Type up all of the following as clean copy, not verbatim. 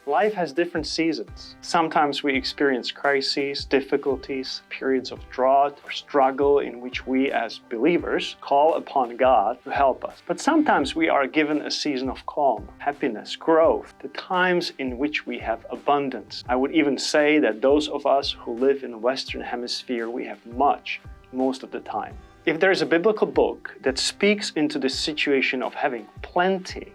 Life has different seasons. Sometimes we experience crises, difficulties, periods of drought or struggle in which we as believers call upon God to help us. But sometimes we are given a season of calm, happiness, growth, the times in which we have abundance. I would even say that those of us who live in the Western Hemisphere, we have much, most of the time. If there's a biblical book that speaks into the situation of having plenty,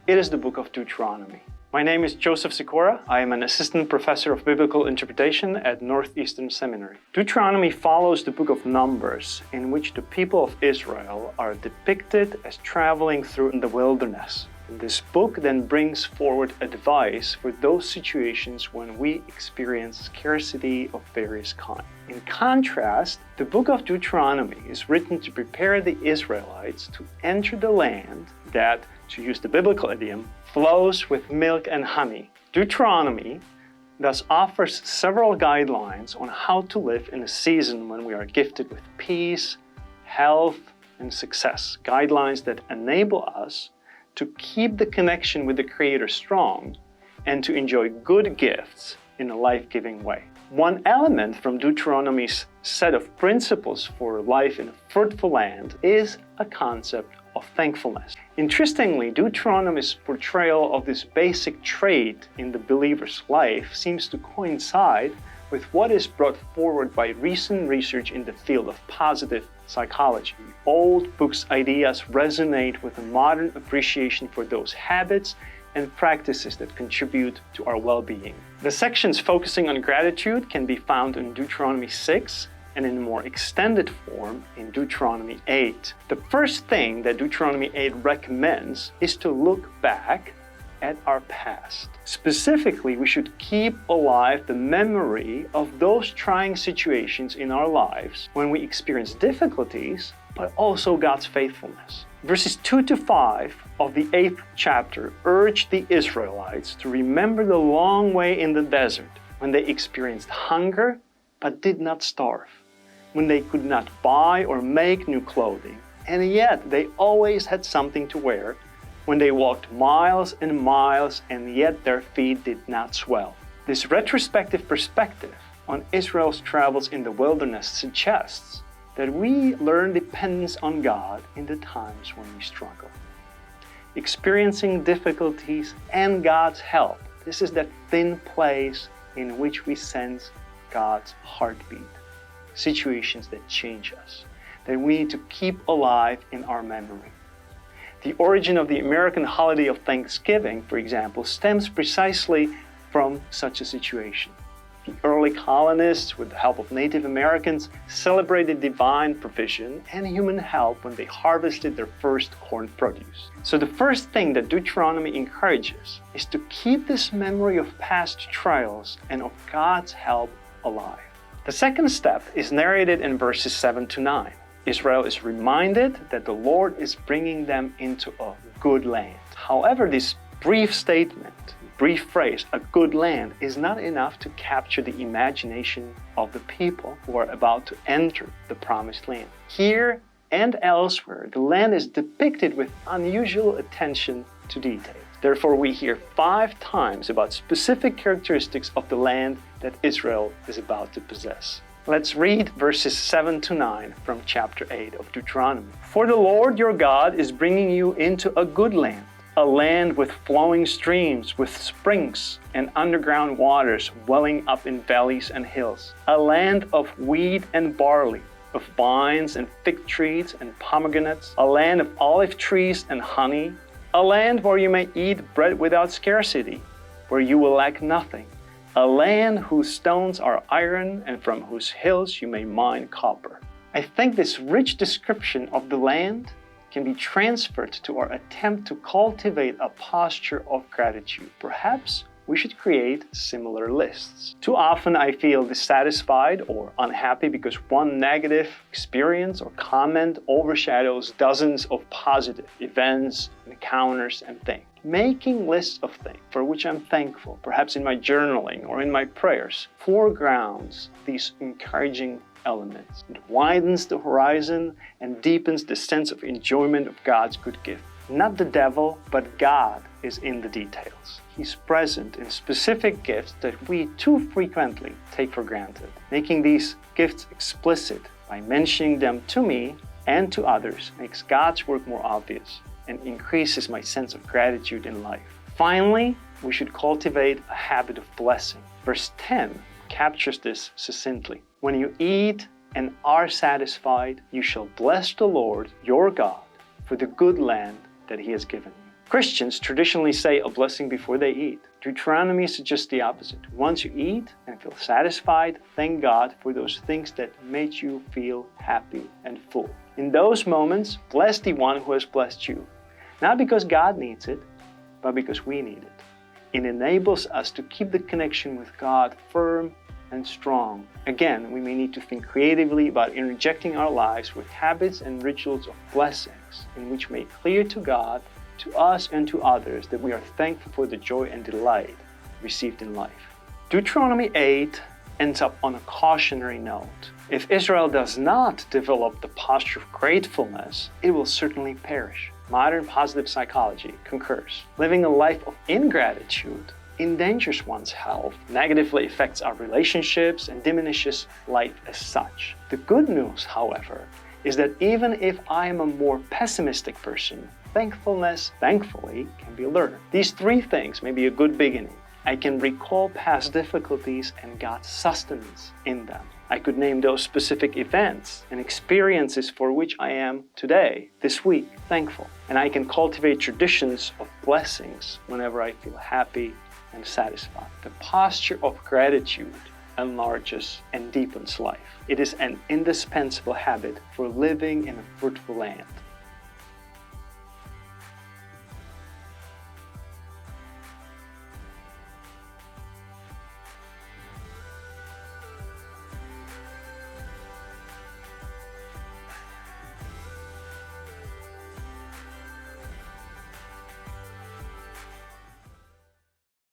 it is the book of Deuteronomy. My name is Josef Sykora. I am an assistant professor of biblical interpretation at Northeastern Seminary. Deuteronomy follows the book of Numbers, in which the people of Israel are depicted as traveling through the wilderness. And this book then brings forward advice for those situations when we experience scarcity of various kinds. In contrast, the book of Deuteronomy is written to prepare the Israelites to enter the land that, to use the biblical idiom, flows with milk and honey. Deuteronomy thus offers several guidelines on how to live in a season when we are gifted with peace, health, and success. Guidelines that enable us to keep the connection with the Creator strong and to enjoy good gifts in a life-giving way. One element from Deuteronomy's set of principles for life in a fruitful land is a concept of thankfulness. Interestingly, Deuteronomy's portrayal of this basic trait in the believer's life seems to coincide with what is brought forward by recent research in the field of positive psychology. The old book's ideas resonate with a modern appreciation for those habits and practices that contribute to our well-being. The sections focusing on gratitude can be found in Deuteronomy 6 and in a more extended form in Deuteronomy 8. The first thing that Deuteronomy 8 recommends is to look back at our past. Specifically, we should keep alive the memory of those trying situations in our lives when we experience difficulties, but also God's faithfulness. Verses 2 to 5 of the 8th chapter urge the Israelites to remember the long way in the desert when they experienced hunger but did not starve, when they could not buy or make new clothing, and yet they always had something to wear, when they walked miles and miles and yet their feet did not swell. This retrospective perspective on Israel's travels in the wilderness suggests that we learn dependence on God in the times when we struggle. Experiencing difficulties and God's help, this is that thin place in which we sense God's heartbeat. Situations that change us, that we need to keep alive in our memory. The origin of the American holiday of Thanksgiving, for example, stems precisely from such a situation. The early colonists, with the help of Native Americans, celebrated divine provision and human help when they harvested their first corn produce. So the first thing that Deuteronomy encourages is to keep this memory of past trials and of God's help alive. The second step is narrated in verses 7 to 9. Israel is reminded that the Lord is bringing them into a good land. However, this brief statement, brief phrase, a good land, is not enough to capture the imagination of the people who are about to enter the promised land. Here and elsewhere, the land is depicted with unusual attention to detail. Therefore, we hear 5 times about specific characteristics of the land that Israel is about to possess. Let's read verses 7 to 9 from chapter 8 of Deuteronomy. For the Lord your God is bringing you into a good land, a land with flowing streams, with springs and underground waters welling up in valleys and hills, a land of wheat and barley, of vines and fig trees and pomegranates, a land of olive trees and honey, a land where you may eat bread without scarcity, where you will lack nothing, a land whose stones are iron and from whose hills you may mine copper. I think this rich description of the land can be transferred to our attempt to cultivate a posture of gratitude. Perhaps we should create similar lists. Too often I feel dissatisfied or unhappy because one negative experience or comment overshadows dozens of positive events, encounters, and things. Making lists of things for which I'm thankful, perhaps in my journaling or in my prayers, foregrounds these encouraging elements. It widens the horizon and deepens the sense of enjoyment of God's good gift. Not the devil, but God is in the details. He's present in specific gifts that we too frequently take for granted. Making these gifts explicit by mentioning them to me and to others makes God's work more obvious and increases my sense of gratitude in life. Finally, we should cultivate a habit of blessing. Verse 10 captures this succinctly. When you eat and are satisfied, you shall bless the Lord your God for the good land that He has given you. Christians traditionally say a blessing before they eat. Deuteronomy suggests the opposite. Once you eat and feel satisfied, thank God for those things that made you feel happy and full. In those moments, bless the one who has blessed you. Not because God needs it, but because we need it. It enables us to keep the connection with God firm and strong. Again, we may need to think creatively about interjecting our lives with habits and rituals of blessings in which make clear to God, to us, and to others that we are thankful for the joy and delight received in life. Deuteronomy 8 ends up on a cautionary note. If Israel does not develop the posture of gratefulness, it will certainly perish. Modern positive psychology concurs. Living a life of ingratitude endangers one's health, negatively affects our relationships, and diminishes life as such. The good news, however, is that even if I am a more pessimistic person, thankfulness, thankfully, can be learned. These three things may be a good beginning. I can recall past difficulties and God's sustenance in them. I could name those specific events and experiences for which I am today, this week, thankful. And I can cultivate traditions of blessings whenever I feel happy and satisfied. The posture of gratitude enlarges and deepens life. It is an indispensable habit for living in a fruitful land.